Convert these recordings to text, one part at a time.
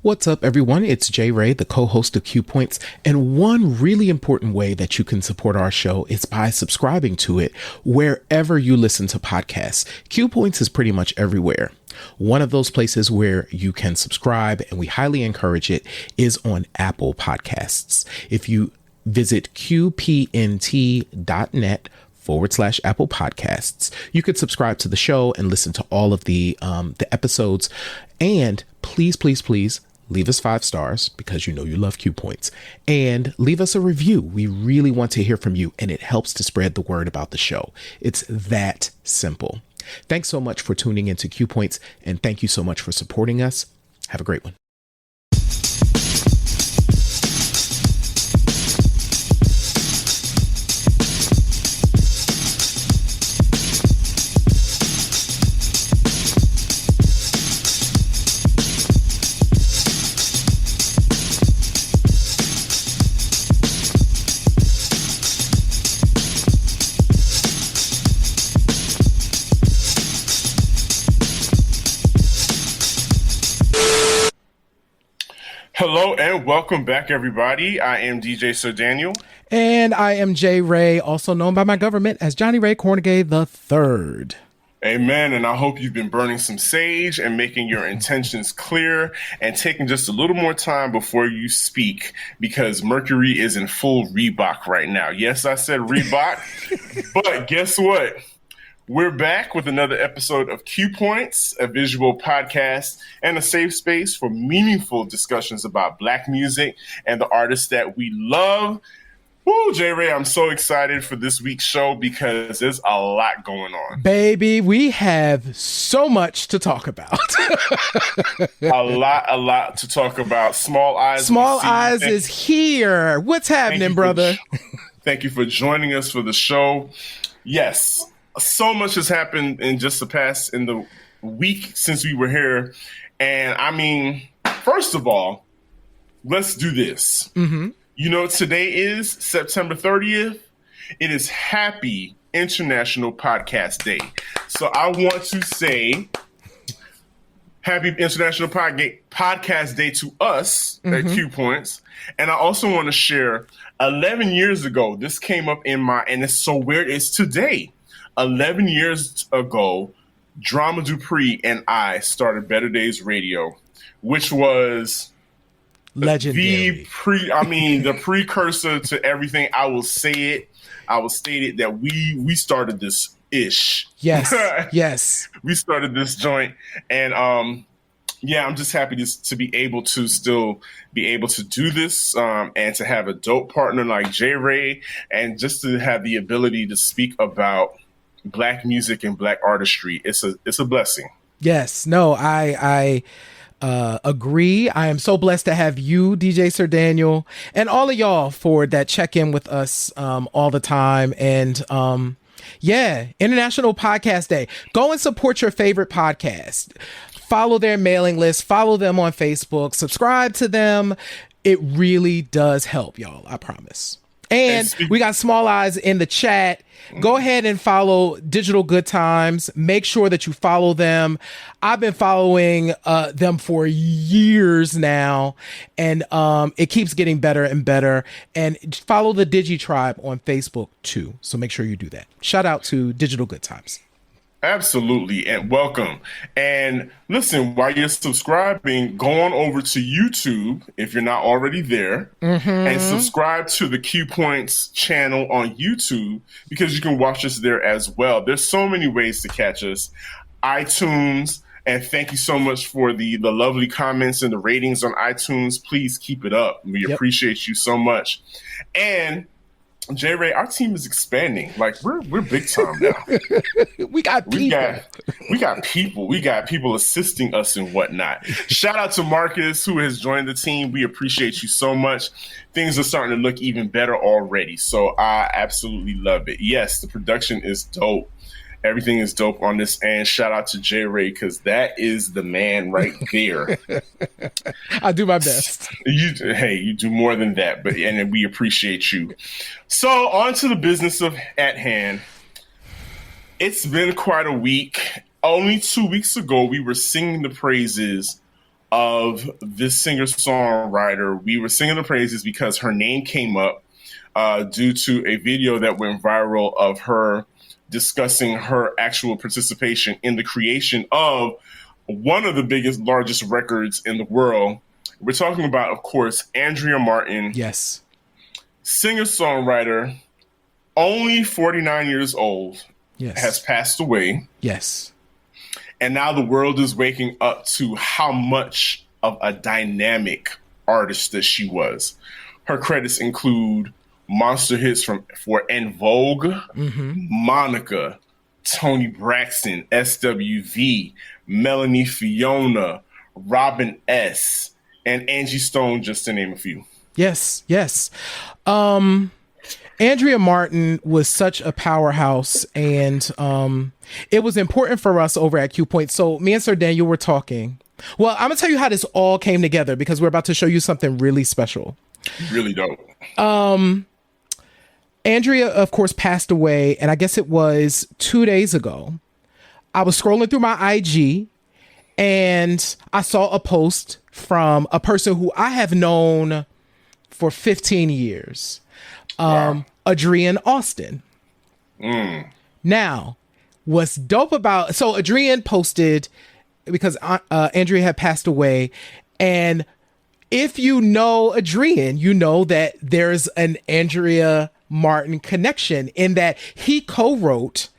What's up, everyone? It's J Ray, the co-host of Q Points, and one really important way that you can support our show is by subscribing to it wherever you listen to podcasts. Q Points is pretty much everywhere. One of those places where you can subscribe, and we highly encourage it, is on Apple Podcasts. If you visit qpnt.net/Apple Podcasts. You could subscribe to the show and listen to all of the episodes. And please leave us 5 stars because you know you love Q Points, and leave us a review. We really want to hear from you, and it helps to spread the word about the show. It's that simple. Thanks so much for tuning into Q Points, and thank you so much for supporting us. Have a great one. Hello and welcome back, everybody. I am DJ Sir Daniel. And I am J Ray, also known by my government as Johnnie Ray Kornegay III. Amen. And I hope you've been burning some sage and making your intentions clear and taking just a little more time before you speak, because Mercury is in full Reebok right now. Yes, I said Reebok, but guess what? We're back with another episode of Q Points, a visual podcast and a safe space for meaningful discussions about Black music and the artists that we love. Woo, J-Ray, I'm so excited for this week's show because there's a lot going on. Baby, we have so much to talk about. a lot to talk about. Small Eyes. Small Eyes is here. What's happening, brother? Thank you for joining us for the show. Yes. So much has happened in the week since we were here. And I mean, first of all, let's do this. Mm-hmm. You know, today is September 30th. It is Happy International Podcast Day. So I want to say Happy International Podcast Day to us at Q Points. And I also want to share 11 years ago, this came up and it's so weird, it's today. 11 years ago, Drama Dupree and I started Better Days Radio, which was legendary. The precursor to everything. I will state it that we started this ish. Yes, yes. We started this joint, and I'm just happy to be able to still be able to do this, and to have a dope partner like J Ray, and just to have the ability to speak about Black music and Black artistry. It's a blessing. Yes. No, I agree. I am so blessed to have you, DJ Sir Daniel, and all of y'all for that check-in with us all the time. And International Podcast Day. Go and support your favorite podcast. Follow their mailing list. Follow them on Facebook. Subscribe to them. It really does help, y'all. I promise. And we got Small Eyes in the chat. Go ahead and follow Digital Good Times. Make sure that you follow them. I've been following them for years now, and it keeps getting better and better. And follow the Digi Tribe on Facebook too. So make sure you do that. Shout out to Digital Good Times. Absolutely, and welcome. And listen, while you're subscribing, go on over to YouTube if you're not already there, and subscribe to the Q Points channel on YouTube, because you can watch us there as well. There's so many ways to catch us. iTunes, and thank you so much for the lovely comments and the ratings on iTunes. Please keep it up. We appreciate you so much. And J Ray, our team is expanding. Like we're big time now. We got people. We got people. We got people assisting us and whatnot. Shout out to Marcus, who has joined the team. We appreciate you so much. Things are starting to look even better already. So I absolutely love it. Yes, the production is dope. Everything is dope on this end. Shout out to J Ray, because that is the man right there. I do my best. You do more than that, and we appreciate you. So on to the business at hand. It's been quite a week. Only 2 weeks ago, we were singing the praises of this singer-songwriter. We were singing the praises because her name came up due to a video that went viral of her discussing her actual participation in the creation of one of the biggest, largest records in the world. We're talking about, of course, Andrea Martin. Yes. Singer-songwriter, only 49 years old, yes, has passed away. Yes. And now the world is waking up to how much of a dynamic artist that she was. Her credits include monster hits for En Vogue, Monica, Toni Braxton, SWV, Melanie Fiona, Robin S., and Angie Stone, just to name a few. Yes, yes. Andrea Martin was such a powerhouse, and it was important for us over at Q Point. So me and Sir Daniel were talking. Well, I'm gonna tell you how this all came together because we're about to show you something really special. Really dope. Andrea, of course, passed away, and I guess it was 2 days ago. I was scrolling through my IG, and I saw a post from a person who I have known for 15 years. Wow. Adrienne Austin. Now, what's dope about, so Adrienne posted because Andrea had passed away, and if you know Adrienne, you know that there's an Andrea Martin connection in that he co-wrote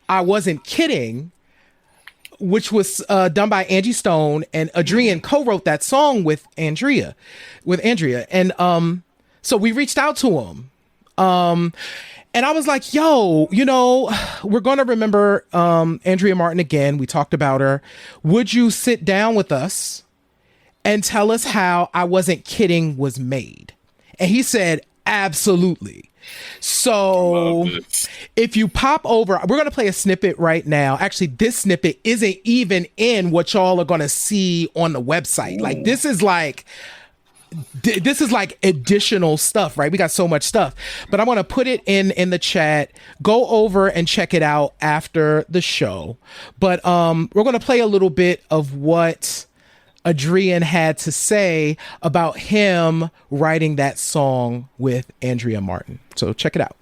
I Wasn't Kidding, which was done by Angie Stone, and Adrienne co-wrote that song with Andrea. And so we reached out to him. And I was like, yo, you know, we're going to remember Andrea Martin again. We talked about her. Would you sit down with us and tell us how I Wasn't Kidding was made? And he said, absolutely. So if you pop over, we're going to play a snippet right now. Actually, this snippet isn't even in what y'all are going to see on the website. Like, this is like additional stuff, right? We got so much stuff, but I want to put it in the chat. Go over and check it out after the show. But we're going to play a little bit of what Adrienne had to say about him writing that song with Andrea Martin. So check it out.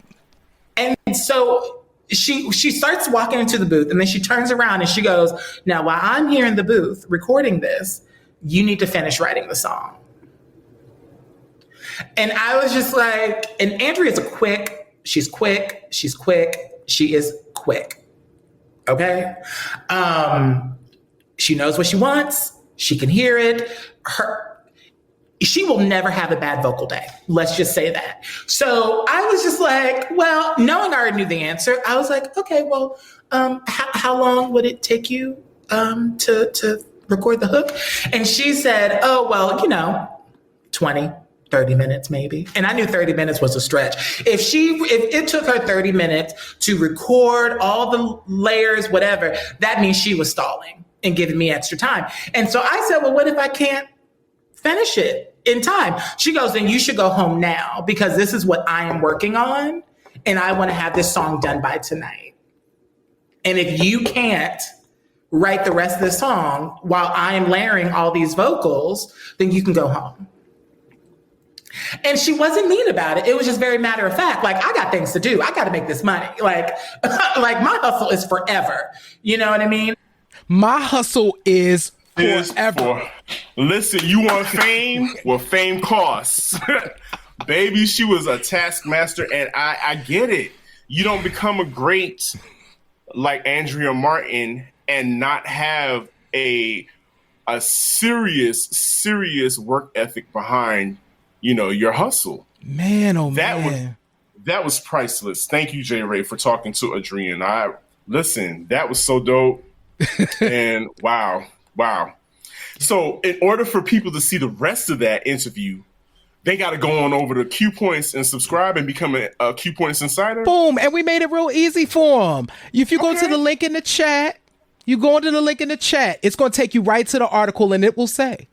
And so she starts walking into the booth, and then she turns around and she goes, now, while I'm here in the booth recording this, you need to finish writing the song. And I was just like, and Andrea's she's quick. She is quick. Okay. She knows what she wants. She can hear it. She will never have a bad vocal day. Let's just say that. So I was just like, well, knowing I already knew the answer, I was like, okay, well, how long would it take you to record the hook? And she said, oh, well, 20, 30 minutes maybe. And I knew 30 minutes was a stretch. If it took her 30 minutes to record all the layers, whatever, that means she was stalling and giving me extra time. And so I said, well, what if I can't finish it in time? She goes, then you should go home now because this is what I am working on. And I want to have this song done by tonight. And if you can't write the rest of the song while I am layering all these vocals, then you can go home. And she wasn't mean about it. It was just very matter of fact. Like, I got things to do. I got to make this money. Like my hustle is forever. You know what I mean? My hustle is forever. Listen, you want fame? Well, fame costs. Baby, she was a taskmaster, and I get it. You don't become a great like Andrea Martin and not have a serious work ethic behind, your hustle. Man, oh man. That was priceless. Thank you, J. Ray, for talking to Adrienne. That was so dope. And wow. So in order for people to see the rest of that interview, they got to go on over to Q Points and subscribe and become a Q Points insider. Boom. And we made it real easy for them. If you go to the link in the chat, it's going to take you right to the article, and it will say,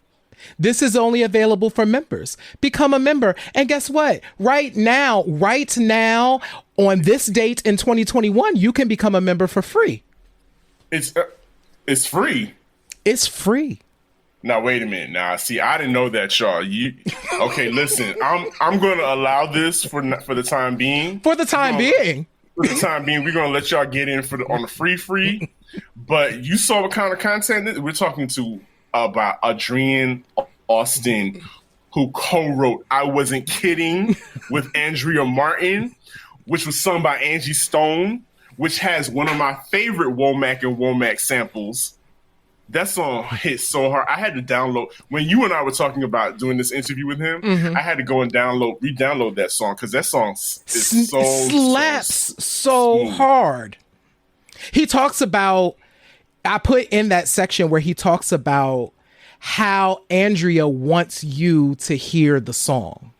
this is only available for members. Become a member. And guess what? Right now, on this date in 2021, you can become a member for free. It's free. It's free. Now wait a minute. Now see, I didn't know that, y'all. Okay? Listen, I'm going to allow this for the time being. For the time being. For the time being, we're going to let y'all get in on the free. But you saw what kind of content we're talking to about Adrienne Austin, who co-wrote "I Wasn't Kidding" with Andrea Martin, which was sung by Angie Stone, which has one of my favorite Womack and Womack samples. That song hit so hard. I had to download when you and I were talking about doing this interview with him. I had to go and re-download that song because that song is slaps so hard. He talks about. I put in that section where he talks about how Andrea wants you to hear the song.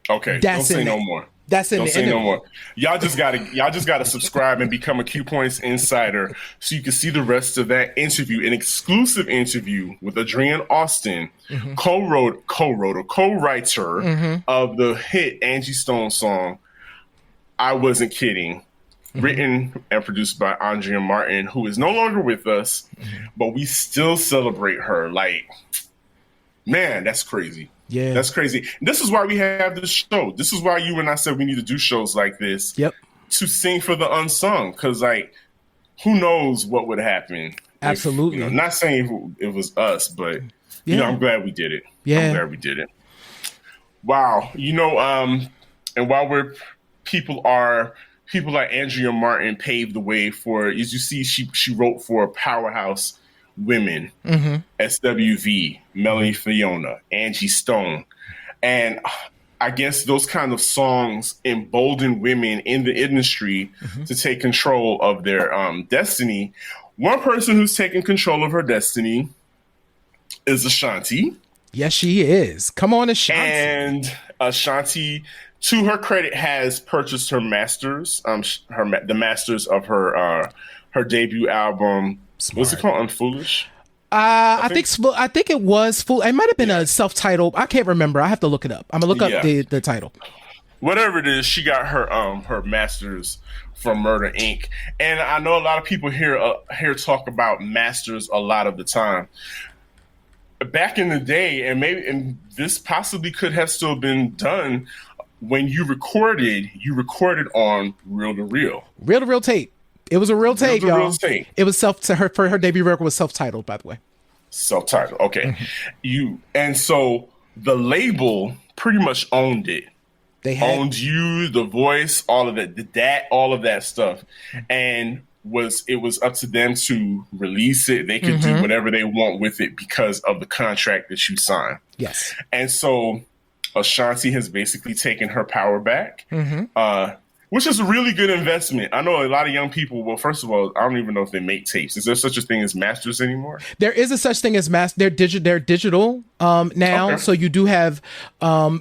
Okay, don't say no more. That's in Don't the say interview. no more. Y'all just gotta subscribe and become a Q Points insider so you can see the rest of that interview, an exclusive interview with Adrienne Austin, co-writer of the hit Angie Stone song "I Wasn't Kidding," written and produced by Andrea Martin, who is no longer with us, but we still celebrate her. Like, man, that's crazy. Yeah. That's crazy. This is why we have this show. This is why you and I said we need to do shows like this. Yep. To sing for the unsung. Because, like, who knows what would happen. Absolutely. If, not saying it was us, but, I'm glad we did it. Yeah. I'm glad we did it. Wow. And while people like Andrea Martin paved the way for, as you see, she wrote for powerhouse women, SWV, Melanie Fiona, Angie Stone. And I guess those kind of songs embolden women in the industry to take control of their destiny. One person who's taken control of her destiny is Ashanti. Yes, she is. Come on, Ashanti. And Ashanti, to her credit, has purchased her masters, the masters of her debut album. Smart. What's it called? Unfoolish? I think it was full. It might have been a self-titled. I can't remember. I have to look it up. I'm gonna look up the title. Whatever it is, she got her masters from Murder Inc. And I know a lot of people here talk about masters a lot of the time. Back in the day, and this possibly could have still been done when you recorded on reel-to-reel tape. It was a real tape, y'all. Real tape. It was her debut record was self-titled, by the way. Self-titled, okay. And so the label pretty much owned it. They owned you, the voice, all of that, all of that stuff, and it was up to them to release it. They could do whatever they want with it because of the contract that you signed. Yes, and so Ashanti has basically taken her power back. Which is a really good investment. I know a lot of young people. Well, first of all, I don't even know if they make tapes. Is there such a thing as masters anymore? There is a such thing as They're digital now. Okay. So you do have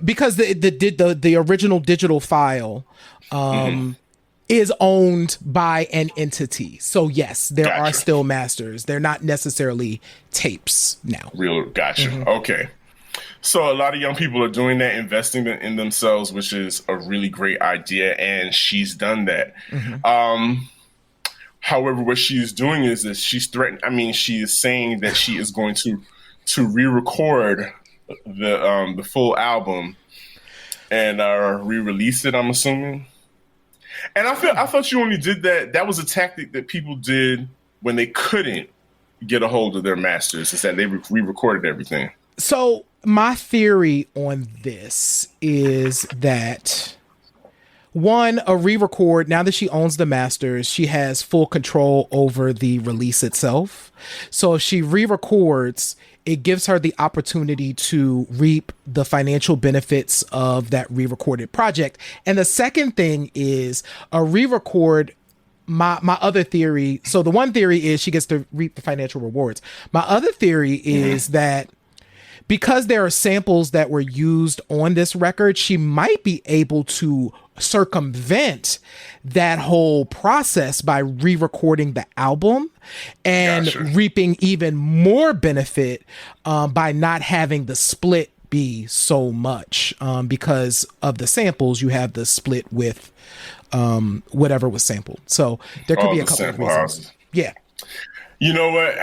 because the original digital file is owned by an entity. So yes, there are still masters. They're not necessarily tapes now. Gotcha. Okay. So a lot of young people are doing that, investing in themselves, which is a really great idea, and she's done that. However, what she's doing is that she's threatening. I mean, she is saying that she is going to re-record the full album and re-release it. I'm assuming. And I thought you only did that. That was a tactic that people did when they couldn't get a hold of their masters, is that they re-recorded everything. So my theory on this is that, one, a re-record, now that she owns the masters, she has full control over the release itself. So if she re-records, it gives her the opportunity to reap the financial benefits of that re-recorded project. And the second thing is a re-record. My other theory, so the one theory is she gets to reap the financial rewards. My other theory is that because there are samples that were used on this record, she might be able to circumvent that whole process by re-recording the album and reaping even more benefit by not having the split be so much because of the samples. You have the split with whatever was sampled. So there could be a couple of reasons. Yeah. You know what?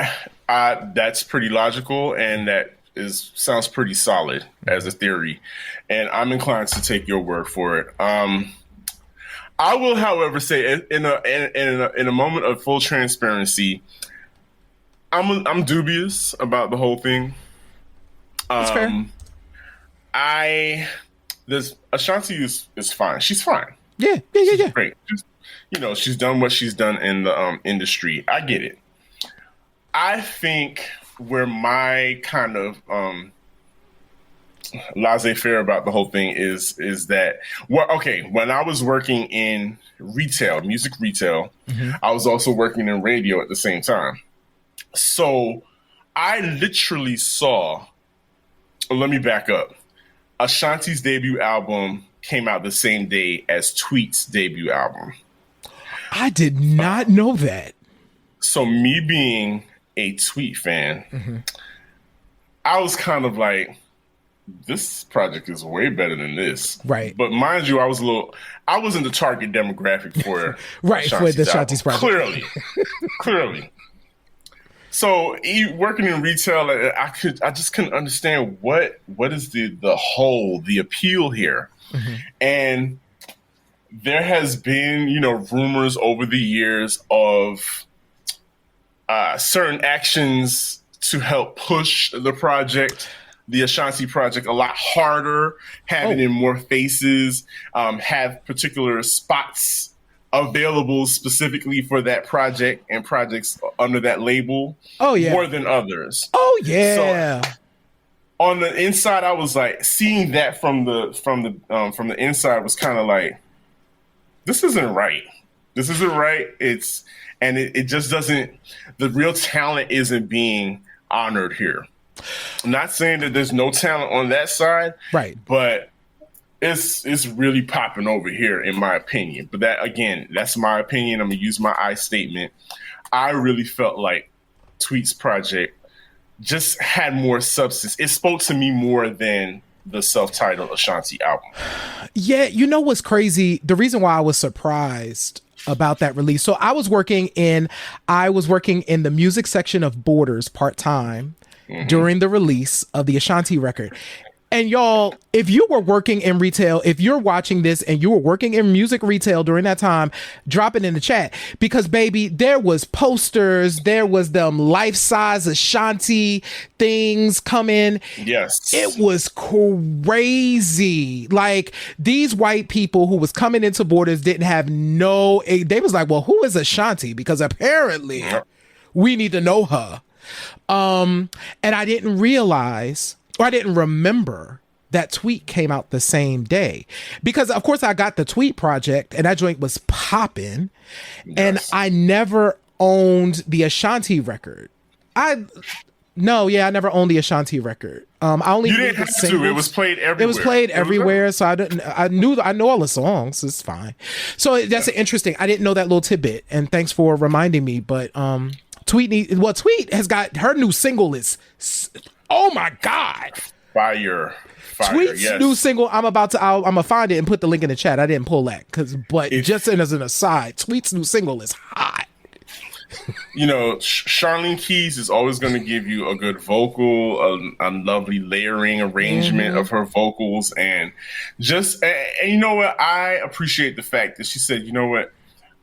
That's pretty logical, and that sounds pretty solid as a theory, and I'm inclined to take your word for it. I will, however, say in a moment of full transparency, I'm dubious about the whole thing. That's fair. Ashanti is fine. She's fine. Yeah. Great. Just, she's done what she's done in the industry. I get it. I think where my kind of laissez-faire about the whole thing is that when I was working in retail, music retail, I was also working in radio at the same time. So I literally saw. Let me back up. Ashanti's debut album came out the same day as Tweet's debut album. I did not know that. So me being a Tweet fan, I was kind of like, this project is way better than this. Right. But mind you, I was in the target demographic for right, for the Ashanti's project. Clearly. So working in retail, I just couldn't understand what is the appeal here. And there has been, rumors over the years of certain actions to help push the project, the Ashanti project, a lot harder, have it in more faces, have particular spots available specifically for that project and projects under that label. More than others. So on the inside, I was like, seeing that from the inside was kind of like, this isn't right. It just doesn't, the real talent isn't being honored here. I'm not saying that there's no talent on that side, right? But it's really popping over here, in my opinion. But that's my opinion. I'm gonna use my I statement. I really felt like Tweet's project just had more substance. It spoke to me more than the self-titled Ashanti album. Yeah, what's crazy? The reason why I was surprised about that release. So I was working in the music section of Borders part-time during the release of the Ashanti record. And y'all, if you were working in retail, if you're watching this and you were working in music retail during that time, drop it in the chat. Because baby, there was posters, there was them life-size Ashanti things coming. Yes. It was crazy. Like, these white people who was coming into Borders didn't have they was like, well, who is Ashanti? Because apparently we need to know her. And I didn't realize, or I didn't remember, that Tweet came out the same day, because of course I got the Tweet project and that joint was popping. And I never owned the Ashanti record. I never owned the Ashanti record. I only you didn't have to. It was played everywhere. It was played everywhere, so I know all the songs. It's fine. So that's interesting. I didn't know that little tidbit, and thanks for reminding me. But Tweet has got her new single is, oh my God, fire. Tweet's new single. I'm gonna find it and put the link in the chat. I didn't pull that just as an aside, Tweet's new single is hot. Charlene Keys is always going to give you a good vocal, a lovely layering arrangement of her vocals, and you know what? I appreciate the fact that she said, you know what?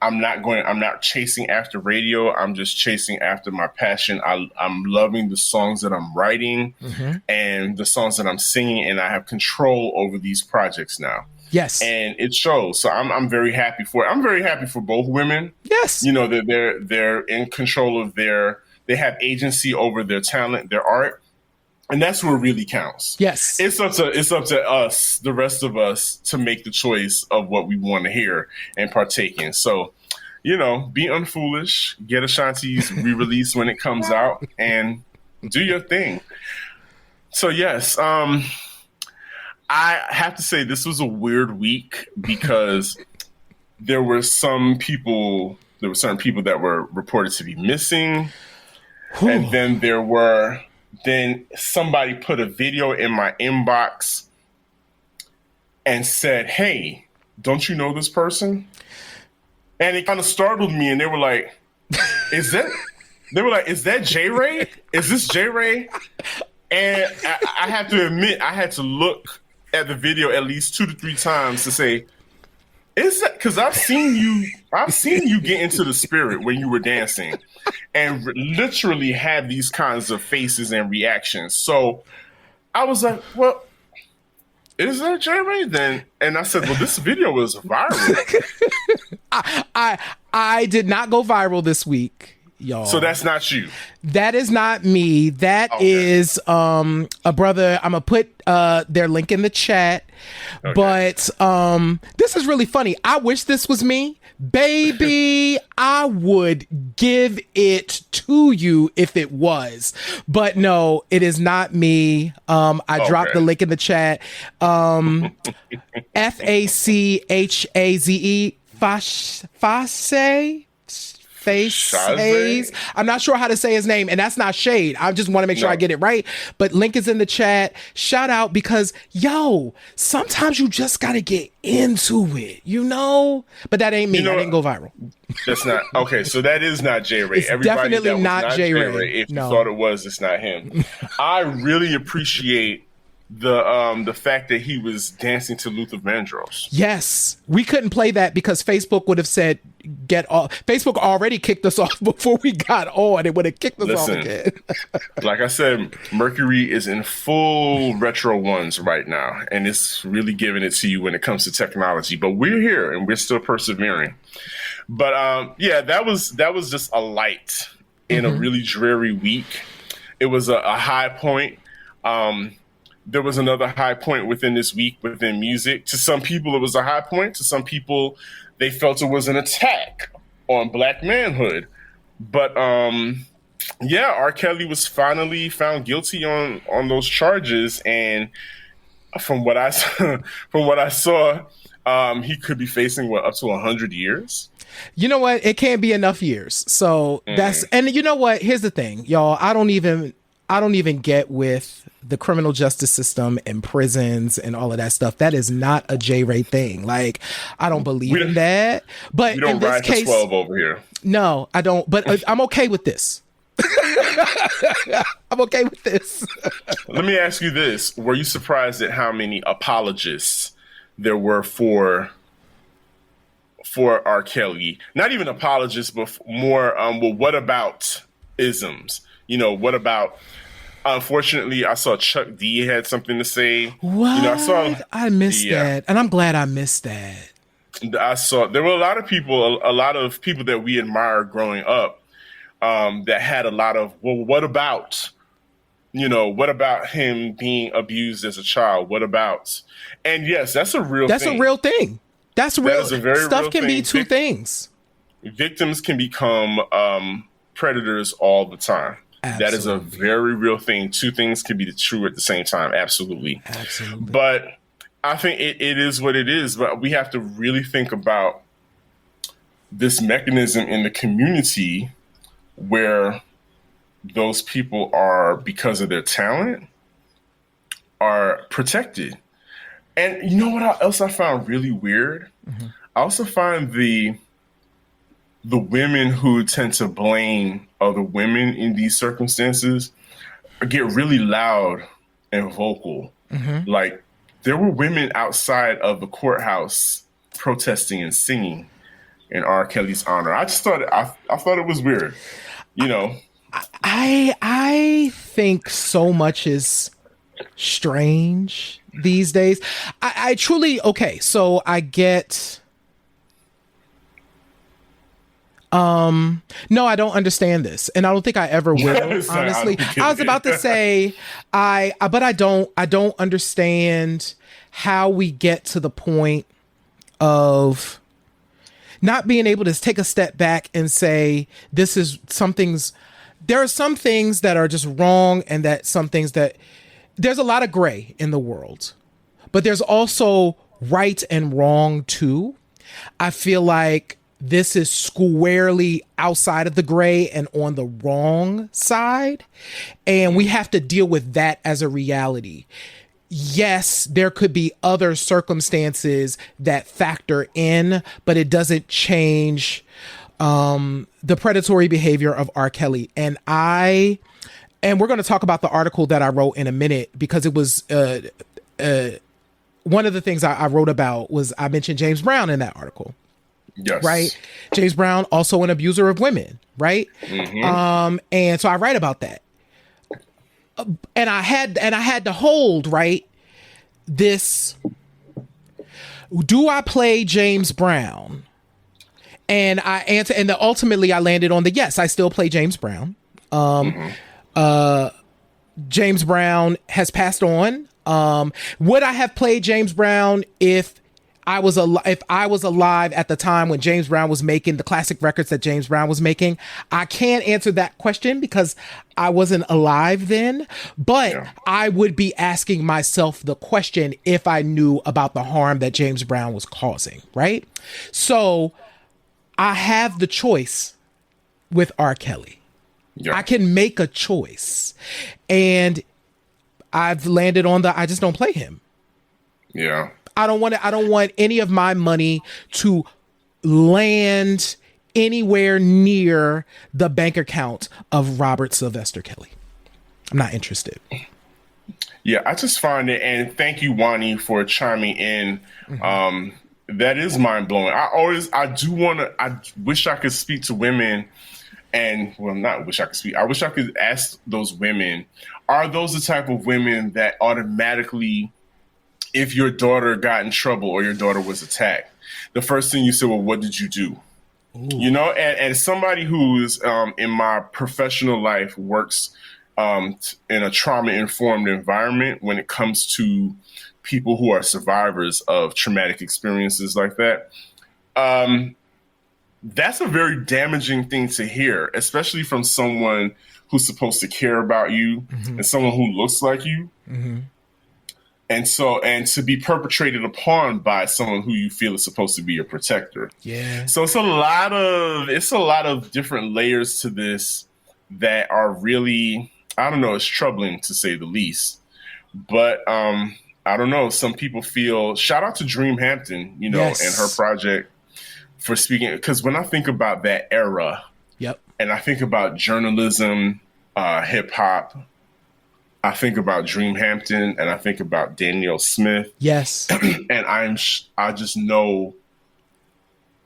I'm not chasing after radio. I'm just chasing after my passion. I'm loving the songs that I'm writing and the songs that I'm singing, and I have control over these projects now. Yes. And it shows. So I'm very happy for it. I'm very happy for both women. Yes. They're in control of they have agency over their talent, their art. And that's what really counts. Yes. It's up to us, the rest of us, to make the choice of what we want to hear and partake in. So, be unfoolish, get Ashanti's re-release when it comes out, and do your thing. So yes, I have to say this was a weird week because there were certain people that were reported to be missing. And then somebody put a video in my inbox and said, "Hey, don't you know this person?" And it kind of startled me, and they were like, "Is that J Ray? Is this J Ray?" And I have to admit, I had to look at the video at least 2 to 3 times to say, is that because I've seen you get into the spirit when you were dancing and literally have these kinds of faces and reactions. So I was like, well, is that J. Ray then? And I said, well, this video was viral. I did not go viral this week, y'all. So that's not you. That is not me. That is a brother. I'm gonna put their link in the chat. Okay. But this is really funny. I wish this was me. Baby, I would give it to you if it was. But no, it is not me. I dropped the link in the chat. Fachaze. Fachaze. I'm not sure how to say his name, and that's not shade. I just want to make sure I get it right. But link is in the chat. Shout out, because sometimes you just gotta get into it, But that ain't me. I didn't go viral. That's not okay. So that is not J. Ray. It's definitely not J. Ray. If you thought it was, it's not him. I really appreciate the fact that he was dancing to Luther Vandross. Yes, we couldn't play that because Facebook would have said get off. Facebook already kicked us off before we got on. It would have kicked us off again. Like I said, Mercury is in full retro ones right now, and it's really giving it to you when it comes to technology. But we're here and we're still persevering. But that was just a light in a really dreary week. It was a high point. There was another high point within this week within music. To some people, it was a high point. To some people, they felt it was an attack on Black manhood. But R. Kelly was finally found guilty on those charges, and from what I saw, he could be facing up to 100 years. You know what? It can't be enough years. So that's, and you know what? Here's the thing, y'all. I don't even get with the criminal justice system and prisons and all of that stuff. That is not a J. Ray thing. Like, I don't believe in that. But you don't in this ride case, 12 over here. No, I don't. But I'm okay with this. I'm okay with this. Let me ask you this: were you surprised at how many apologists there were for R. Kelly? Not even apologists, but more. What about isms? What about? Unfortunately, I saw Chuck D had something to say. What? I missed that, and I'm glad I missed that. I saw there were a lot of people that we admire growing up that had a lot of, well, what about him being abused as a child? What about? And yes, that's a real thing. That's a real thing. That's real. That is a very Stuff real can thing. be two things. Victims can become predators all the time. Absolutely. That is a very real thing. Two things can be true at the same time. Absolutely. But I think it is what it is. But we have to really think about this mechanism in the community where those people are, because of their talent, are protected. And you know what else I found really weird? Mm-hmm. I also find the women who tend to blame other women in these circumstances get really loud and vocal. Mm-hmm. Like, there were women outside of the courthouse protesting and singing in R. Kelly's honor. I just thought I thought it was weird. I think so much is strange these days. I truly, okay, so I get. No, I don't understand this, and I don't think I ever will. Honestly, I was about to say but I don't understand how we get to the point of not being able to take a step back and say there are some things that are just wrong, and that some things that there's a lot of gray in the world, but there's also right and wrong too. I feel like this is squarely outside of the gray and on the wrong side. And we have to deal with that as a reality. Yes, there could be other circumstances that factor in, but it doesn't change the predatory behavior of R. Kelly. And I and we're going to talk about the article that I wrote in a minute, because it was one of the things I wrote about was I mentioned James Brown in that article. Yes. Right. James Brown, also an abuser of women. Right. And so I write about that. And I had to hold, right, this, do I play James Brown? And I answer, and ultimately I landed on the yes, I still play James Brown. James Brown has passed on. Would I have played James Brown if I was alive at the time when James Brown was making the classic records that James Brown was making? I can't answer that question because I wasn't alive then, but I would be asking myself the question if I knew about the harm that James Brown was causing, right? So I have the choice with R. Kelly. I can make a choice, and I've landed on I just don't play him. Yeah. I don't want any of my money to land anywhere near the bank account of Robert Sylvester Kelly. I'm not interested. Yeah, I just find it, and thank you, Wani, for chiming in. That is mind blowing. I wish I could speak to women, and not wish I could speak. I wish I could ask those women, are those the type of women that automatically, if your daughter got in trouble or your daughter was attacked, the first thing you say, well, what did you do? Ooh. You know, and somebody who's in my professional life works in a trauma-informed environment when it comes to people who are survivors of traumatic experiences like that. That's a very damaging thing to hear, especially from someone who's supposed to care about you and someone who looks like you. And to be perpetrated upon by someone who you feel is supposed to be your protector. Yeah. So it's a lot of different layers to this that are really, I don't know, it's troubling to say the least. But I don't know, some people feel, shout out to Dream Hampton, and her project for speaking, because when I think about that era, and I think about journalism, hip hop, I think about Dream Hampton, and I think about Danielle Smith. Yes. And I just know,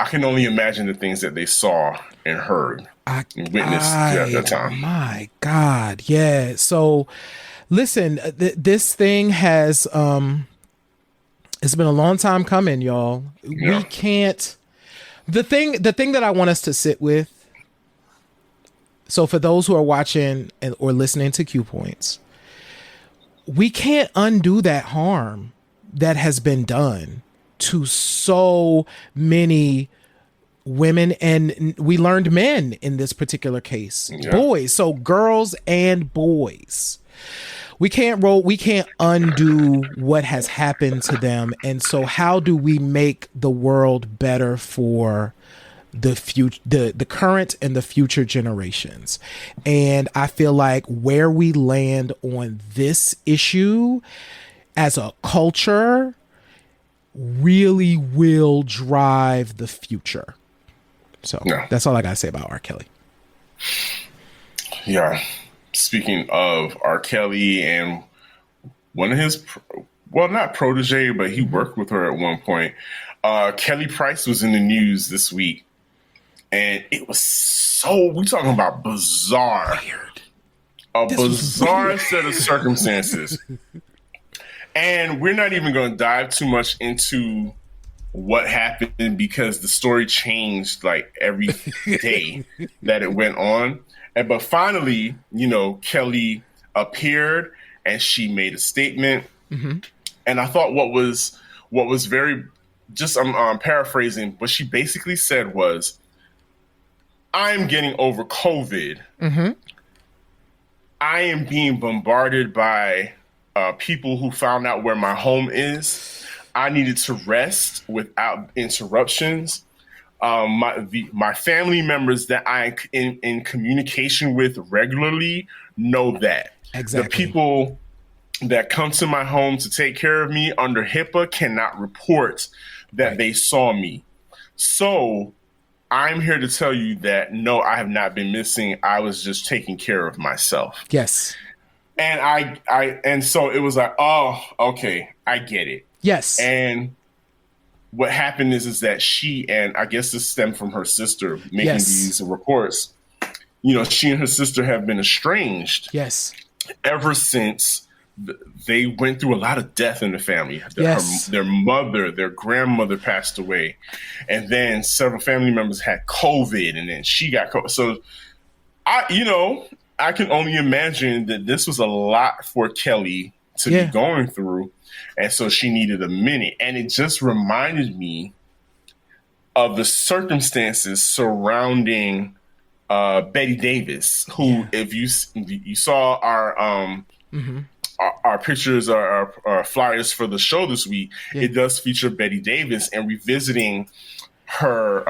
I can only imagine the things that they saw and heard and witnessed at that time. My God. Yeah. So listen, this thing has, it's been a long time coming, y'all. Yeah. We can't, the thing that I want us to sit with, so for those who are watching or listening to Q Points, we can't undo that harm that has been done to so many women, and we learned men in this particular case, boys. So girls and boys, we can't undo what has happened to them. And so how do we make the world better for the future, the current and the future generations? And I feel like where we land on this issue as a culture really will drive the future. So that's all I gotta say about R. Kelly. Yeah. Speaking of R. Kelly and one of his, not protege, but he worked with her at one point. Kelly Price was in the news this week. And it was we're talking about bizarre. Weird. A bizarre set of circumstances. And we're not even going to dive too much into what happened because the story changed like every day that it went on. But finally, Kelly appeared and she made a statement. And I thought what was very, just I'm paraphrasing, what she basically said was, I'm getting over COVID. I am being bombarded by people who found out where my home is. I needed to rest without interruptions. My family members that I'm in communication with regularly know that. Exactly. The people that come to my home to take care of me under HIPAA cannot report that they saw me. So I'm here to tell you that no, I have not been missing. I was just taking care of myself. Yes. And and so it was like, oh, okay, I get it. Yes. And what happened is that she, and I guess this stemmed from her sister making these reports. You know, she and her sister have been estranged. Yes. Ever since they went through a lot of death in the family. Yes. Their mother, their grandmother passed away. And then several family members had COVID, and then she got COVID. So I can only imagine that this was a lot for Kelly to be going through. And so she needed a minute. And it just reminded me of the circumstances surrounding Betty Davis, who, if you saw our pictures, our flyers for the show this week, it does feature Betty Davis and revisiting her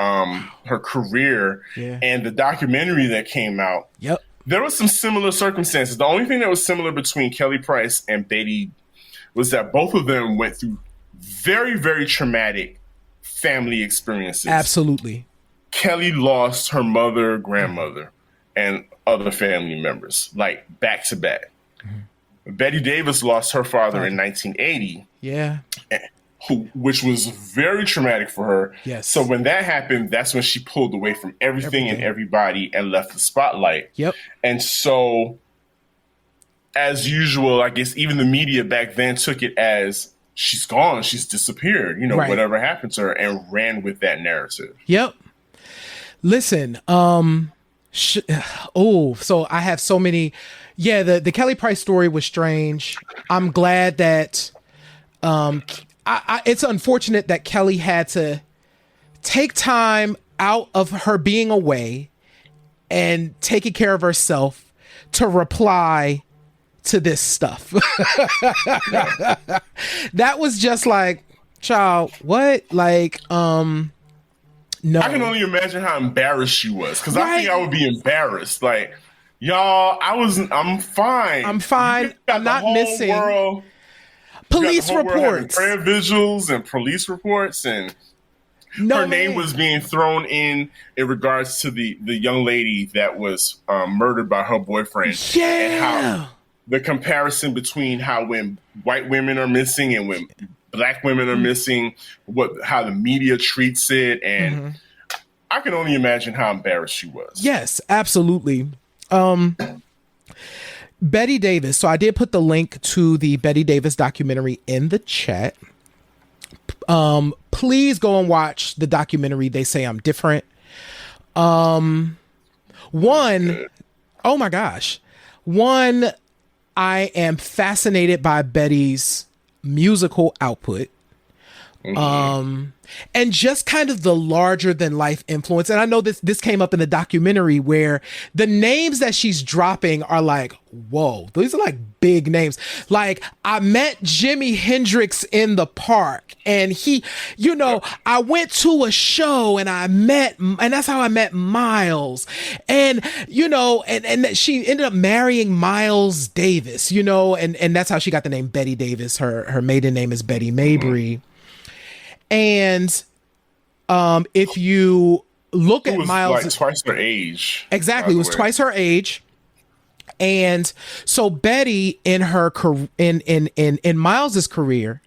career and the documentary that came out. Yep. There was some similar circumstances. The only thing that was similar between Kelly Price and Betty was that both of them went through very, very traumatic family experiences. Absolutely. Kelly lost her mother, grandmother, and other family members, like back to back. Mm-hmm. Betty Davis lost her father in 1980. Yeah. Which was very traumatic for her. Yes. So when that happened, that's when she pulled away from everything and everybody and left the spotlight. Yep. And so, as usual, I guess even the media back then took it as she's gone, she's disappeared, whatever happened to her, and ran with that narrative. Yep. Listen, so I have so many. Yeah, the Kelly Price story was strange. I'm glad that it's unfortunate that Kelly had to take time out of her being away and taking care of herself to reply to this stuff. That was just like, child, what? Like, no. I can only imagine how embarrassed she was, because I think I would be embarrassed. Like, y'all, I'm fine. I'm fine. I'm not missing. World, police reports, prayer vigils, and police reports, and her name was being thrown in regards to the young lady that was murdered by her boyfriend. Yeah. And how the comparison between how when white women are missing and when Black women are missing, how the media treats it, and I can only imagine how embarrassed she was. Yes, absolutely. Betty Davis. So I did put the link to the Betty Davis documentary in the chat. Please go and watch the documentary. They Say I'm Different. Oh my gosh. One, I am fascinated by Betty's musical output. And just kind of the larger than life influence. And I know this came up in the documentary where the names that she's dropping are like, whoa, these are like big names. Like, I met Jimi Hendrix in the park, and he, I went to a show and that's how I met Miles. And, and she ended up marrying Miles Davis, and that's how she got the name Betty Davis. Her maiden name is Betty Mabry. And if you look at Miles, like twice her age. Exactly, it was twice her age. And so Betty, in her in Miles's career,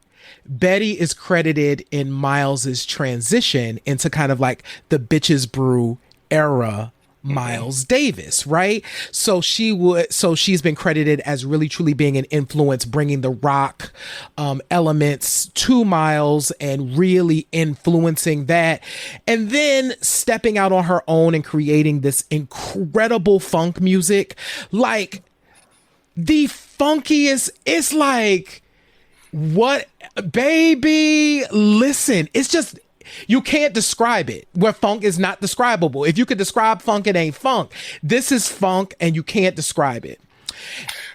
Betty is credited in Miles's transition into kind of like the Bitches Brew era Miles Davis, right? So she's been credited as really truly being an influence, bringing the rock elements to Miles and really influencing that, and then stepping out on her own and creating this incredible funk music. Like, the funkiest, it's like, what, baby, listen, it's just, you can't describe it, where funk is not describable. If you could describe funk, it ain't funk. This is funk, and you can't describe it.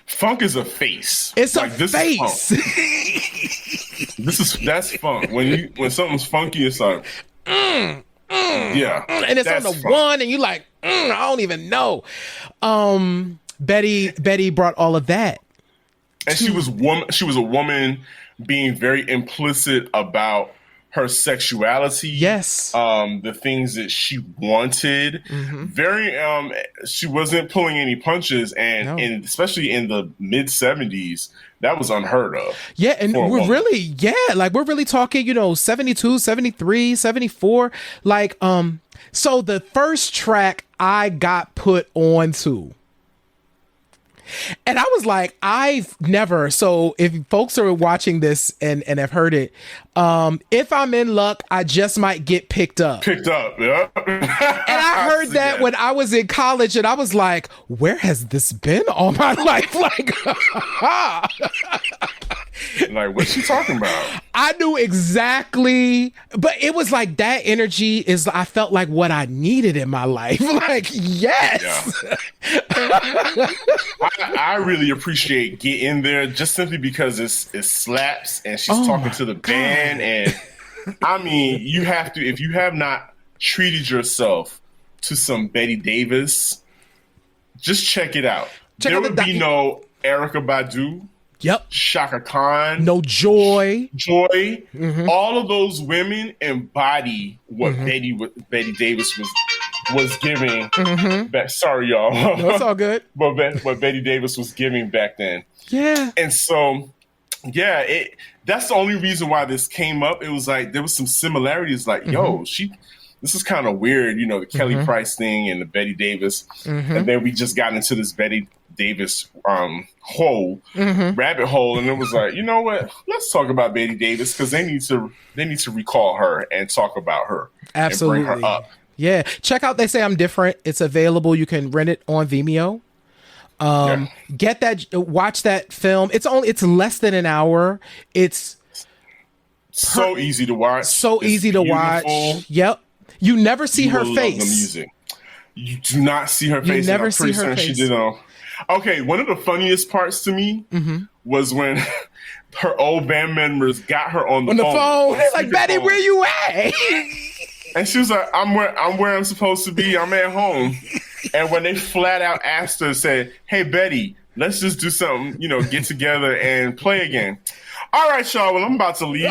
Funk is a face. It's like, a face. That's funk. When something's funky, it's like, yeah, and it's on the funk. One, and you like, I don't even know. Betty brought all of that, and she was a woman being very implicit about her sexuality. Yes. The things that she wanted. Very, she wasn't pulling any punches, and especially in the mid 70s, that was unheard of. Yeah, and we're really talking, 72, 73, 74. Like, so the first track I got put onto, and I was like, so if folks are watching this and have heard it, if I'm in luck, I just might get picked up. Yeah. And I heard that when I was in college, and I was like, where has this been all my life? Like, like, what's she talking about? I knew exactly, but it was like that energy I felt like what I needed in my life. Like, yes. Yeah. I really appreciate Get In There just simply because it slaps and she's talking to the band. And I mean, you have to, if you have not treated yourself to some Betty Davis, just check it out. There would be no Erykah Badu. Yep. Shaka Khan. No Joy. All of those women embody what Betty Davis was giving. Sorry, y'all. No, it's all good. But what Betty Davis was giving back then. Yeah. And so, yeah, that's the only reason why this came up. It was like there was some similarities. Like, yo, this is kind of weird, the Kelly Price thing and the Betty Davis, and then we just got into this Betty Davis rabbit hole, and it was like, you know what? Let's talk about Betty Davis because they need to recall her and talk about her. Absolutely. And bring her up. Yeah, check out They Say I'm Different. It's available. You can rent it on Vimeo. Get that. Watch that film. It's less than an hour. It's so easy to watch. So easy to watch. Yep. You never see her face. The music. You do not see her face. You never see her face. She did. Okay, one of the funniest parts to me was when her old band members got her on the phone. They're like, Betty, where you at? And she was like, I'm where I'm supposed to be. I'm at home. And when they flat out asked her, said, hey, Betty, let's just do something, get together and play again. All right, y'all. Well, I'm about to leave.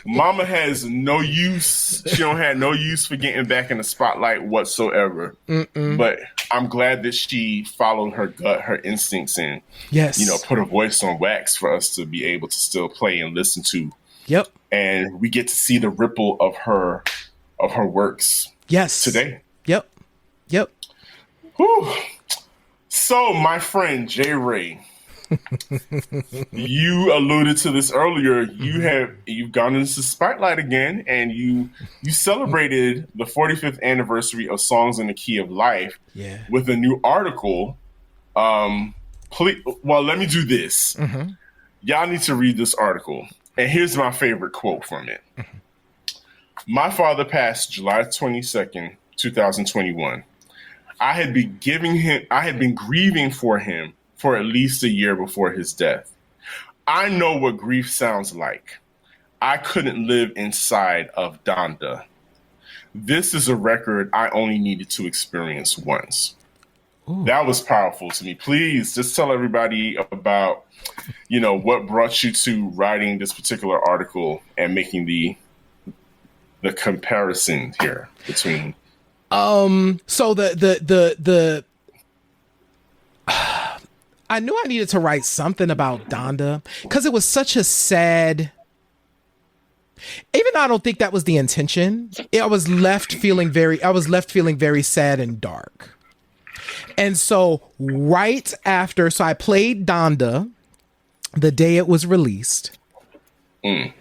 Mama has no use. She don't have no use for getting back in the spotlight whatsoever. But I'm glad that she followed her gut, her instincts, and put her voice on wax for us to be able to still play and listen to. Yep. And we get to see the ripple of her works. Yes. Today. Yep. Whew. So, my friend Jay Ray, you alluded to this earlier. You've gone into the spotlight again, and you celebrated the 45th anniversary of Songs in the Key of Life with a new article. Let me do this. Y'all need to read this article. And here's my favorite quote from it. My father passed July 22nd, 2021. I had been grieving for him for at least a year before his death. I know what grief sounds like. I couldn't live inside of Donda. This is a record I only needed to experience once. Ooh. That was powerful to me. Please just tell everybody about, what brought you to writing this particular article and making the comparison here between. So the I knew I needed to write something about Donda because it was such a sad. Even though I don't think that was the intention, I was left feeling very sad and dark. And so right after, I played Donda the day it was released. And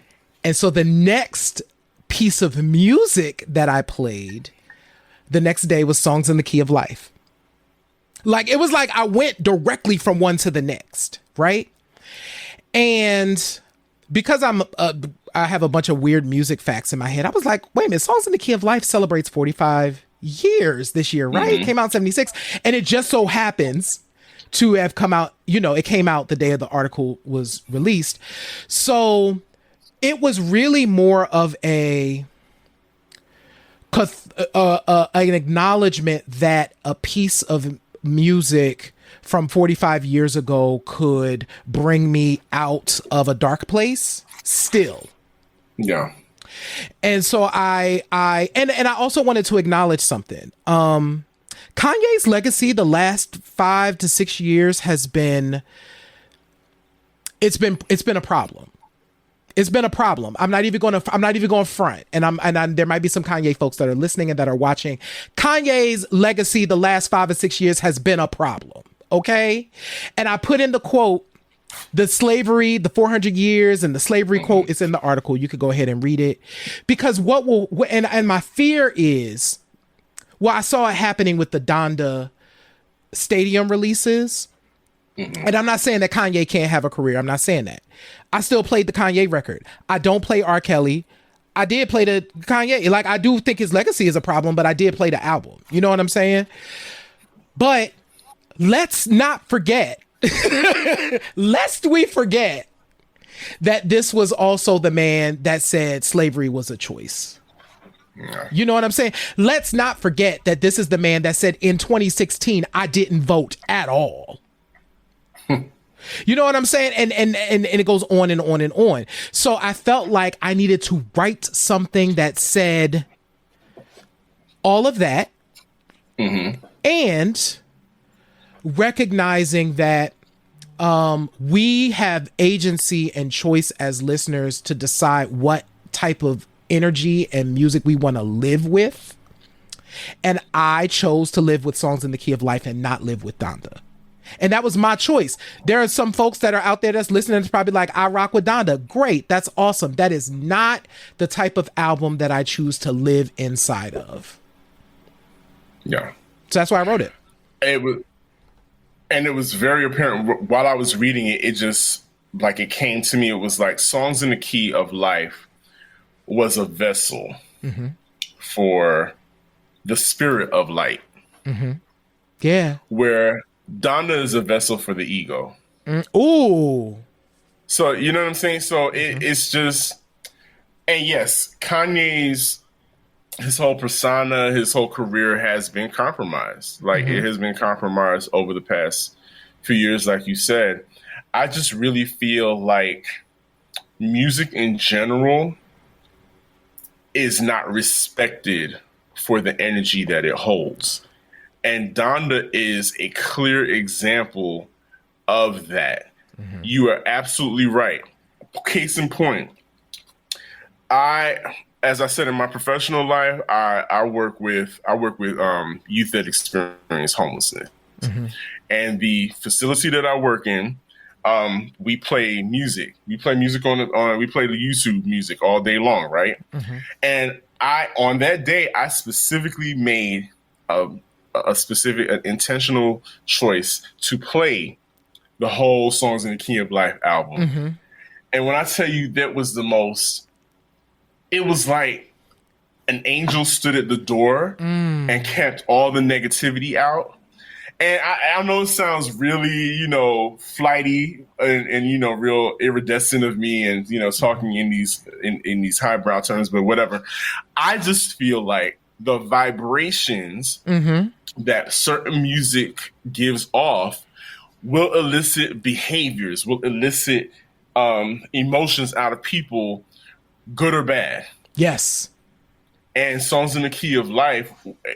so the next piece of music that I played the next day was Songs in the Key of Life. Like, it was like I went directly from one to the next, right? And because I have a bunch of weird music facts in my head, I was like, wait a minute, Songs in the Key of Life celebrates 45 years this year, right? It came out in 76. And it just so happens to have come out, it came out the day of the article was released. So it was really more of an acknowledgement that a piece of music from 45 years ago could bring me out of a dark place still. Yeah. And so I also wanted to acknowledge something. Kanye's legacy the last 5 to 6 years has been it's been a problem. It's been a problem. I'm not even going to front. And there might be some Kanye folks that are listening and that are watching. Kanye's legacy the last 5 or 6 years has been a problem. Okay? And I put in the quote, the slavery, the 400 years and the slavery quote is in the article. You could go ahead and read it. Because and my fear is, well, I saw it happening with the Donda stadium releases. And I'm not saying that Kanye can't have a career. I'm not saying that. I still played the Kanye record. I don't play R. Kelly. I did play the Kanye. Like, I do think his legacy is a problem, but I did play the album. You know what I'm saying? But let's not forget, lest we forget, that this was also the man that said slavery was a choice. Yeah. You know what I'm saying? Let's not forget that this is the man that said in 2016, I didn't vote at all. You know what I'm saying? And it goes on and on and on. So I felt like I needed to write something that said all of that, and recognizing that we have agency and choice as listeners to decide what type of energy and music we want to live with. And I chose to live with Songs in the Key of Life and not live with Donda. And that was my choice. There are some folks that are out there that's listening that's probably like, I rock with Donda. Great. That's awesome. That is not the type of album that I choose to live inside of. Yeah. So that's why I wrote it. It was very apparent while I was reading it. It just, like, it came to me. It was like Songs in the Key of Life was a vessel for the spirit of light. Yeah. Where Donda is a vessel for the ego. Ooh. So, you know what I'm saying? So it's just, and yes, Kanye's, his whole persona, his whole career has been compromised. Like, it has been compromised over the past few years, like you said. I just really feel like music in general is not respected for the energy that it holds. And Donda is a clear example of that. You are absolutely right. Case in point, as I said, in my professional life, I work with youth that experience homelessness. And the facility that I work in, we play music. We play music we play the YouTube music all day long, right? And on that day, I specifically made an intentional choice to play the whole Songs in the Key of Life album. And when I tell you that was it was like an angel stood at the door and kept all the negativity out. And I know it sounds really, flighty and real iridescent of me and, talking in these highbrow terms, but whatever. I just feel like the vibrations that certain music gives off will elicit behaviors, will elicit emotions out of people, good or bad. Yes. And Songs in the Key of Life,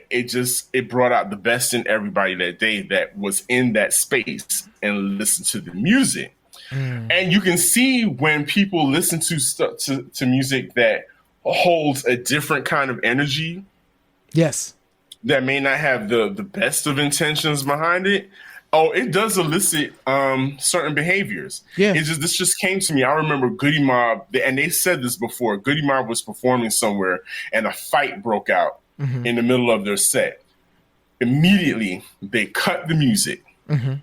it brought out the best in everybody that day that was in that space and listened to the music. And you can see when people listen to music that holds a different kind of energy. Yes. That may not have the best of intentions behind it. Oh, it does elicit certain behaviors. Yeah. This just came to me. I remember Goody Mob, and they said this before. Goody Mob was performing somewhere, and a fight broke out in the middle of their set. Immediately, they cut the music. And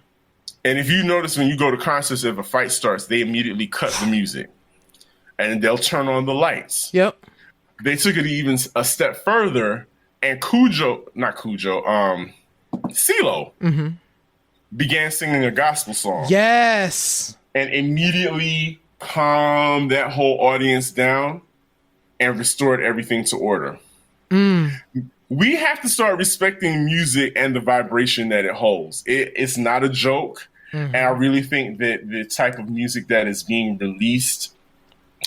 if you notice when you go to concerts, if a fight starts, they immediately cut the music. And they'll turn on the lights. Yep. They took it even a step further, and CeeLo began singing a gospel song. Yes. And immediately calmed that whole audience down and restored everything to order. we have to start respecting music and the vibration that it holds. It's not a joke. And I really think that the type of music that is being released,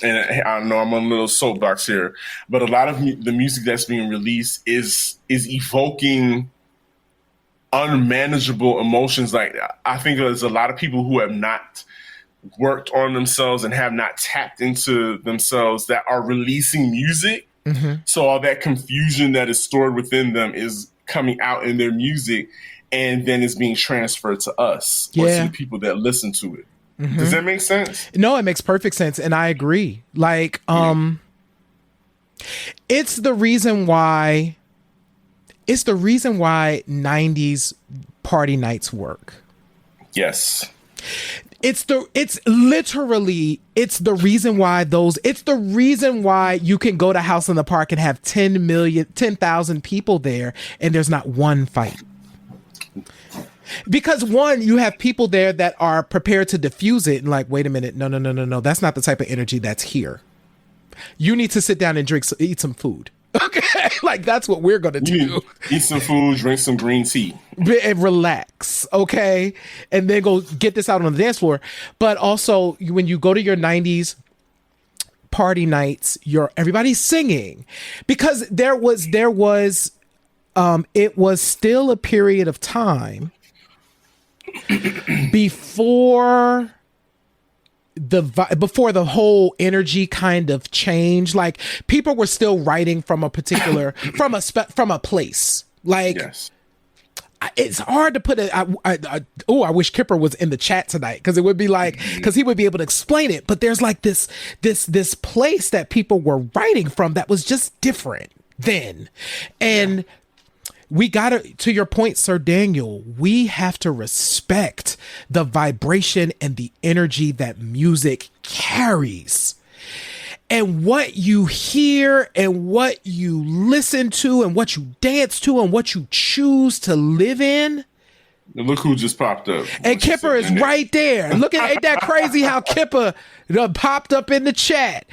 and I know I'm on a little soapbox here, but a lot of the music that's being released is evoking unmanageable emotions. Like, I think there's a lot of people who have not worked on themselves and have not tapped into themselves that are releasing music. So all that confusion that is stored within them is coming out in their music, and then it's being transferred to us or to the people that listen to it. Does that make sense? No, it makes perfect sense, and I agree. Like, it's the reason why 90s party nights work. Yes. It's the reason why you can go to House in the Park and have 10,000 people there and there's not one fight. Because one, you have people there that are prepared to diffuse it and like, wait a minute, no, that's not the type of energy that's here. You need to sit down and eat some food. Okay, like that's what we're gonna do. Eat some food, drink some green tea, and relax. Okay, and then go get this out on the dance floor. But also, when you go to your 90s party nights, everybody's singing, because it was still a period of time before the whole energy kind of changed. Like, people were still writing from a particular from a place. Like, yes. It's hard to put it. I wish Kipper was in the chat tonight, because it would be like, because he would be able to explain it. But there's like this place that people were writing from that was just different then, and. We to your point, Sir Daniel, we have to respect the vibration and the energy that music carries. And what you hear and what you listen to and what you dance to and what you choose to live in. And look who just popped up. And Kipper is right there. Look at, ain't that crazy how Kipper popped up in the chat?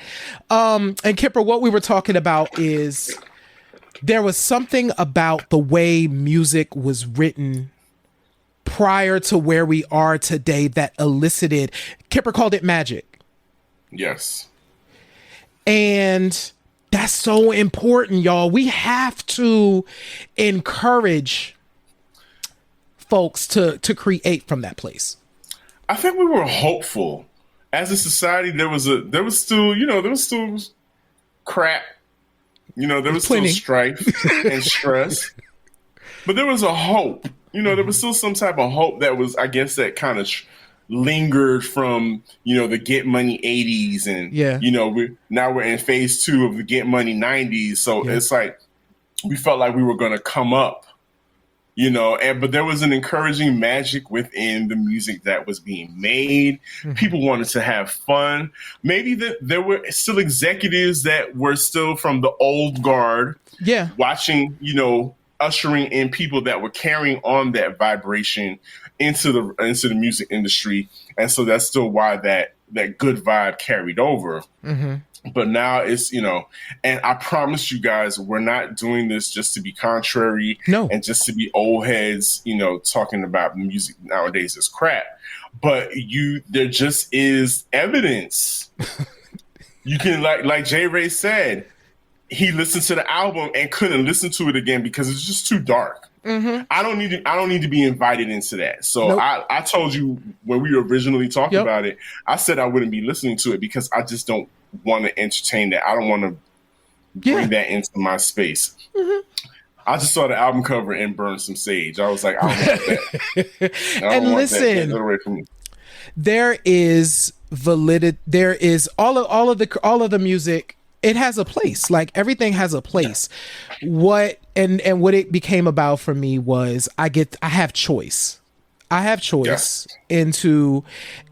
And Kipper, what we were talking about is... there was something about the way music was written prior to where we are today that elicited, Kipper called it magic. Yes. And that's so important, y'all. We have to encourage folks to create from that place. I think we were hopeful. As a society, there was still crap. There was still strife and stress, but there was a hope. There was still some type of hope that was, I guess, that kind of lingered from, the Get Money 80s. And, we're in phase 2 of the Get Money 90s. So it's like, we felt like we were going to come up, but there was an encouraging magic within the music that was being made. People wanted to have fun. Maybe there were still executives that were still from the old guard, watching, ushering in people that were carrying on that vibration into the music industry. And so that's still why that good vibe carried over. But now it's, and I promise you guys, we're not doing this just to be contrary and just to be old heads, talking about music nowadays is crap. But there just is evidence. You can, like J. Ray said, he listened to the album and couldn't listen to it again because it's just too dark. I don't need to be invited into that. So I told you when we originally talked about it, I said I wouldn't be listening to it because I just don't want to entertain that. I don't want to bring that into my space. I just saw the album cover and burned some sage. I was like, I don't want that. And listen, get away from me. There is validity. There is all of the music. It has a place. Like, everything has a place. What it became about for me was I have choice. I have choice into,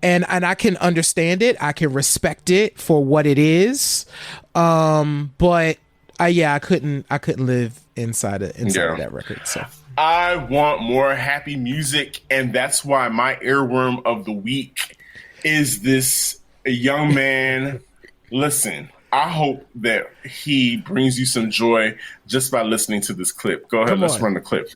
and I can understand it. I can respect it for what it is. But I couldn't live inside of that record. So I want more happy music, and that's why my earworm of the week is this young man. Listen, I hope that he brings you some joy just by listening to this clip. Go ahead, let's run the clip.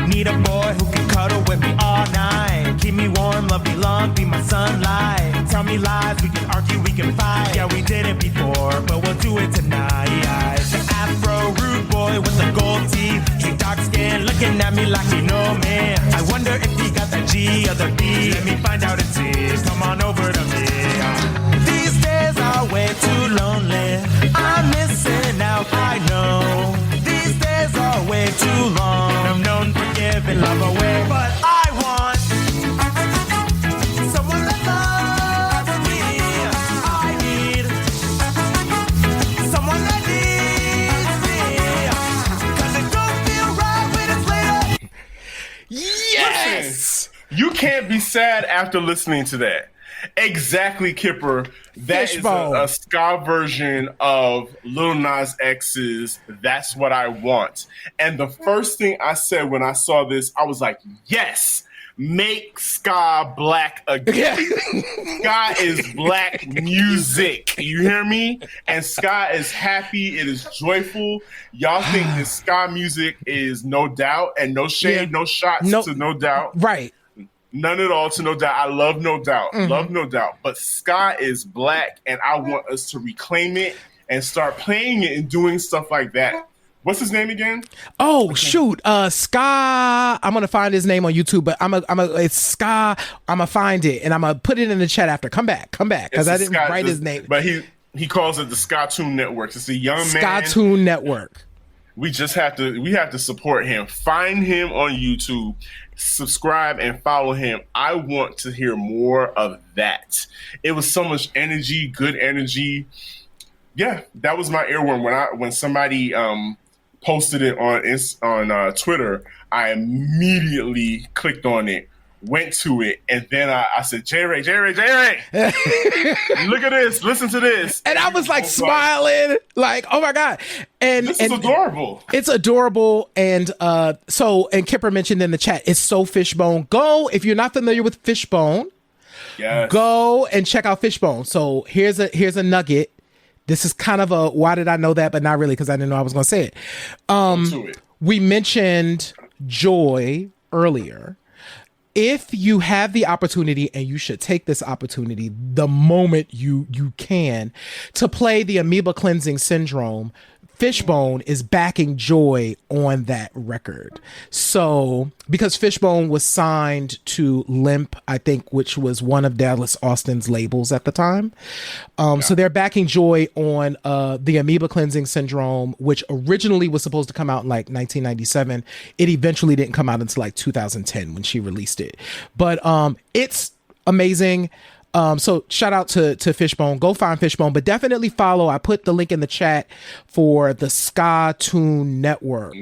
Need a boy who can cuddle with me all night. Keep me warm, love me long, be my sunlight. Tell me lies, we can argue, we can fight. Yeah, we did it before, but we'll do it tonight. The Afro rude boy with the gold teeth. He dark skin, looking at me like he know me. I wonder if he got the G or the B. Let me find out and see. Come on over to me. These days are way too lonely. I'm missing out, I know. These days are way too long. I'm known for giving love away, but I want someone that loves me. I need someone that needs me. 'Cause it don't feel right when it's later. Yes! Listen, you can't be sad after listening to that. Exactly, Kipper. That Fishbone. is a ska version of Lil Nas X's That's What I Want. And the first thing I said when I saw this, I was like, yes, make ska black again. Ska is black music. You hear me? And ska is happy. It is joyful. Y'all think that ska music is No Doubt, and no shade, no shots to No Doubt. Right. None at all to No Doubt. I love No Doubt. Love No Doubt. But ska is black, and I want us to reclaim it and start playing it and doing stuff like that. What's his name again? Oh, shoot. Ska. I'm going to find his name on YouTube, but it's Ska. I'm going to find it, and I'm going to put it in the chat after. Come back. Because I didn't write his name. But he calls it the Ska Tune Network. It's a young man. Ska Tune Network. We have to support him. Find him on YouTube. Subscribe and follow him. I want to hear more of that. It was so much energy, good energy. Yeah, that was my earworm when somebody posted it on Twitter. I immediately clicked on it, went to it, and then I said, J Ray, look at this, listen to this. And I was like smiling, like, oh my God. And this is adorable. It's adorable. And and Kipper mentioned in the chat, it's so Fishbone. Go, if you're not familiar with Fishbone, go and check out Fishbone. So here's a nugget. This is kind of a why did I know that, but not really, because I didn't know I was going to say it. We mentioned joy earlier. If you have the opportunity, and you should take this opportunity the moment you can, to play the Amoeba Cleansing Syndrome, Fishbone is backing Joy on that record. So, because Fishbone was signed to Limp, I think, which was one of Dallas Austin's labels at the time. So they're backing Joy on the Amoeba Cleansing Syndrome, which originally was supposed to come out in like 1997. It eventually didn't come out until like 2010 when she released it. But it's amazing. So shout out to Fishbone. Go find Fishbone, but definitely follow. I put the link in the chat for the Ska Tune Network.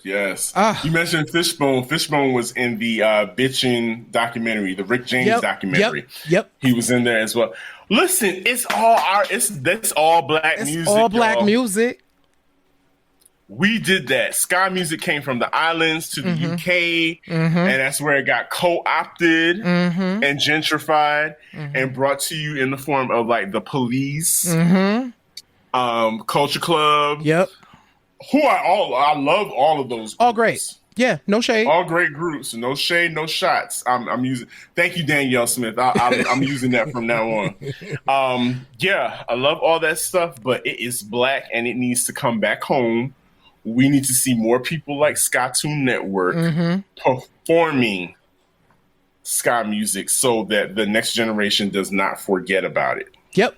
Yes. You mentioned Fishbone. Fishbone was in the Bitchin' documentary, the Rick James documentary. Yep. He was in there as well. Listen, that's all black music. It's all black music. We did that. Ska music came from the islands to the UK, and that's where it got co-opted and gentrified and brought to you in the form of like the Police, Culture Club. Yep. I love all of those groups. All great. Yeah, no shade. All great groups. No shade, no shots. I'm using. Thank you, Danielle Smith. I'm using that from now on. Yeah, I love all that stuff, but it is black and it needs to come back home. We need to see more people like Ska Tune Network performing ska music so that the next generation does not forget about it. Yep.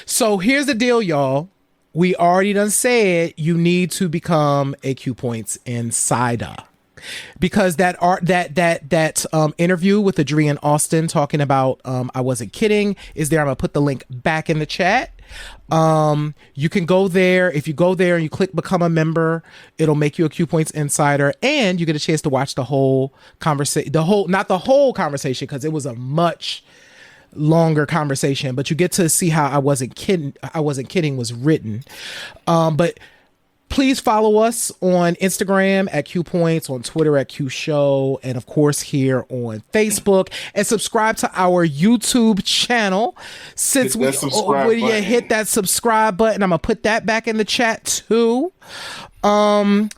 So here's the deal, y'all. We already done said you need to become a Q Points Insider. Because that interview with Adrienne Austin talking about I wasn't kidding is there. I'm gonna put the link back in the chat. You can go there. If you go there and you click become a member, it'll make you a Q Points Insider, and you get a chance to watch the whole conversation. Not the whole conversation, because it was a much longer conversation, but you get to see how I wasn't kidding was written. But Please follow us on Instagram at Q Points, on Twitter at Q Show, and of course here on Facebook. And subscribe to our YouTube channel. Since Hit that subscribe when you button. hit that subscribe button, I'm gonna put that back in the chat too.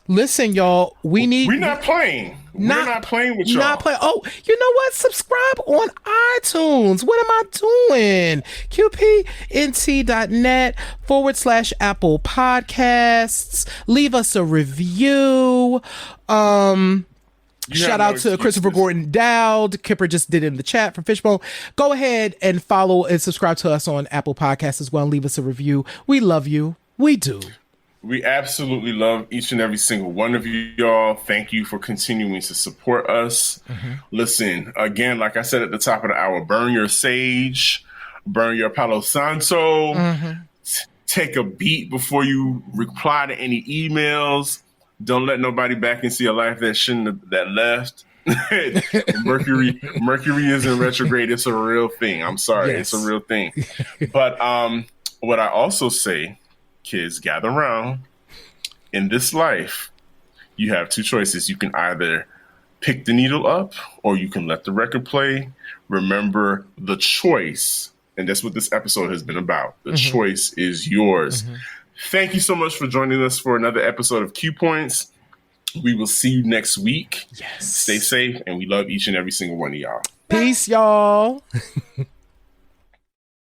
Listen, y'all, we're not playing. We're not playing with y'all. Not play. Oh, you know what? Subscribe on iTunes. What am I doing? QPNT.net/Apple Podcasts. Leave us a review. Shout out to Christopher Gordon Dowd. Kipper just did it in the chat for Fishbone. Go ahead and follow and subscribe to us on Apple Podcasts as well. And leave us a review. We love you. We do. We absolutely love each and every single one of you, y'all. Thank you for continuing to support us. Listen, again, like I said at the top of the hour, burn your sage, burn your Palo Santo, take a beat before you reply to any emails. Don't let nobody back into your life that left. Mercury is in retrograde. It's a real thing. I'm sorry. Yes. It's a real thing. But what I also say, kids, gather around. In this life, you have two choices. You can either pick the needle up or you can let the record play. Remember the choice. And that's what this episode has been about. The choice is yours. Thank you so much for joining us for another episode of Q Points. We will see you next week. Yes. Stay safe, and we love each and every single one of y'all. Peace, y'all.